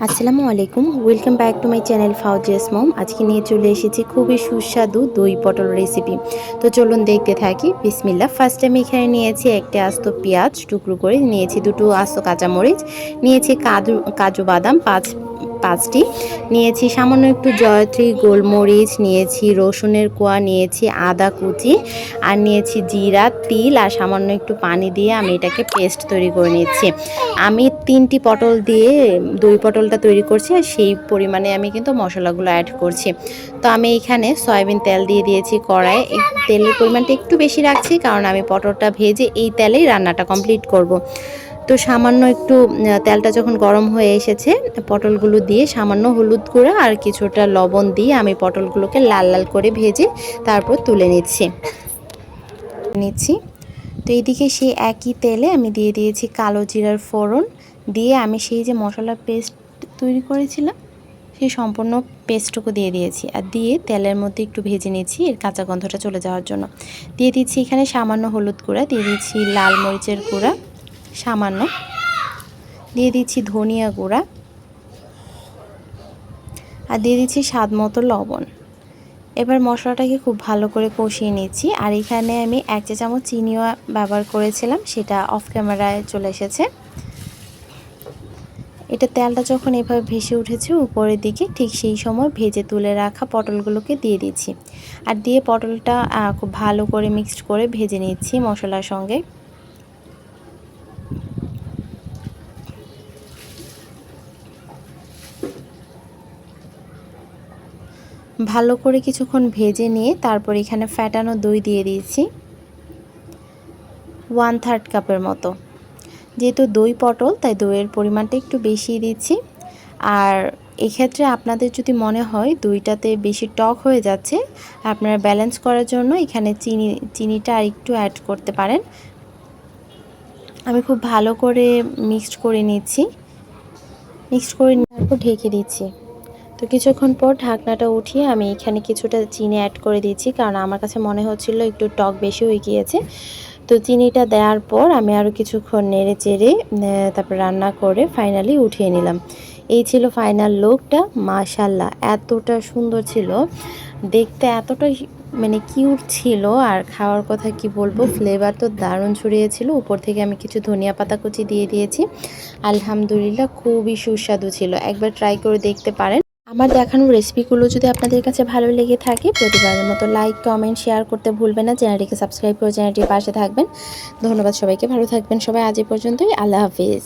আসসালামু আলাইকুম, welcome back to my channel Fauzia's mom. আজকে নিয়ে চলে এসেছি খুবই সুস্বাদু দই পটল রেসিপি। তো চলুন দেখতে থাকি। বিসমিল্লাহ। ফার্স্ট আমি এখানে নিয়েছি একটা আস্ত পেঁয়াজ টুকরো করে, নিয়েছি দুটো আস্ত কাঁচামরিচ, নিয়েছি কাজু বাদাম পাঁচটি, নিয়েছি সামান্য একটু জয়ত্রী গোলমরিচ, নিয়েছি রসুনের কোয়া, নিয়েছি আদা কুচি, আর নিয়েছি জিরা, তিল আর সামান্য একটু পানি দিয়ে আমি এটাকে পেস্ট তৈরি করে নিচ্ছি। আমি 3টি পটল দিয়ে দই পটলটা তৈরি করছি, আর সেই পরিমাণে আমি কিন্তু মশলাগুলো অ্যাড করছি। তো আমি এখানে সয়াবিন তেল দিয়ে দিয়েছি কড়াই। তেলের পরিমাণটা একটু বেশি রাখছি, কারণ আমি পটলটা ভেজে এই তেলেই রান্নাটা কমপ্লিট করব। তো সামান্য একটু তেলটা যখন গরম হয়ে এসেছে, পটলগুলো দিয়ে সামান্য হলুদ গুঁড়া আর কিছুটা লবণ দিয়ে আমি পটলগুলোকে লাল লাল করে ভেজে তারপর তুলে নিচ্ছি। তো এইদিকে সেই একই তেলে আমি দিয়ে দিয়েছি কালো জিরার ফোড়ন, দিয়ে আমি সেই যে মশলার পেস্ট তৈরি করেছিলাম সেই সম্পূর্ণ পেস্টটুকু দিয়ে দিয়েছি, আর দিয়ে তেলের মধ্যে একটু ভেজে নিয়েছি এর কাঁচা গন্ধটা চলে যাওয়ার জন্য। দিয়ে দিচ্ছি এখানে সামান্য হলুদ গুঁড়া, দিয়ে দিচ্ছি লাল মরিচের গুঁড়া সামান্য, দিয়ে দিচ্ছি ধনিয়া গুঁড়া, আর দিয়ে দিচ্ছি স্বাদ মতো লবণ। এবার মশলাটাকে খুব ভালো করে কষিয়ে নিচ্ছি। আর এখানে আমি 1 চা চামচ চিনিও ব্যবহার করেছিলাম, সেটা অফ ক্যামেরায় চলে এসেছে। এটা তেলটা যখন এভাবে ভেসে উঠেছে উপরের দিকে, ঠিক সেই সময় ভেজে তুলে রাখা পটলগুলোকে দিয়ে দিচ্ছি, আর দিয়ে পটলটা খুব ভালো করে মিক্সড করে ভেজে নিচ্ছি মশলার সঙ্গে। ভালো করে কিছুক্ষণ ভেজে নিয়ে তারপর এখানে ফ্যাটানো দই দিয়ে দিয়েছি 1/3 কাপের মতো। যেহেতু দই পটল, তাই দইয়ের পরিমাণটা একটু বেশি দিচ্ছি। আর এক্ষেত্রে আপনাদের যদি মনে হয় দইটাতে বেশি টক হয়ে যাচ্ছে, আপনারা ব্যালেন্স করার জন্য এখানে চিনিটা আর একটু অ্যাড করতে পারেন। আমি খুব ভালো করে মিক্সড করে নিচ্ছি, তারপর ঢেকে দিচ্ছি। তো কিছুক্ষণ পর ঢাকনাটা উঠিয়ে আমি এখানে কিছুটা চিনি অ্যাড করে দিচ্ছি, কারণ আমার কাছে মনে হচ্ছিল একটু টক বেশি হয়ে গিয়েছে। তো চিনিটা দেওয়ার পর আমি আরও কিছুক্ষণ নেড়ে চেড়ে তারপর রান্না করে ফাইনালি উঠিয়ে নিলাম। এই ছিল ফাইনাল লুকটা। মাশাআল্লাহ, এতটা সুন্দর ছিল দেখতে, এতটা মানে কিউট ছিল, আর খাওয়ার কথা কি বলবো, ফ্লেভার তো দারুণ ছড়িয়েছিল। উপর থেকে আমি কিছু ধনিয়া পাতা কুচি দিয়ে দিয়েছি। আলহামদুলিল্লাহ, খুবই সুস্বাদু ছিল। একবার ট্রাই করে দেখতে পারেন। আমার দেখানো রেসিপিগুলো যদি আপনাদের কাছে ভালো লেগে থাকে, প্রতিবারের মতো লাইক, কমেন্ট, শেয়ার করতে ভুলবেন না। চ্যানেলটিকে সাবস্ক্রাইব করে চ্যানেলটির পাশে থাকবেন। ধন্যবাদ সবাইকে, ভালো থাকবেন সবাই। আজ এই পর্যন্তই, আল্লাহ হাফিজ।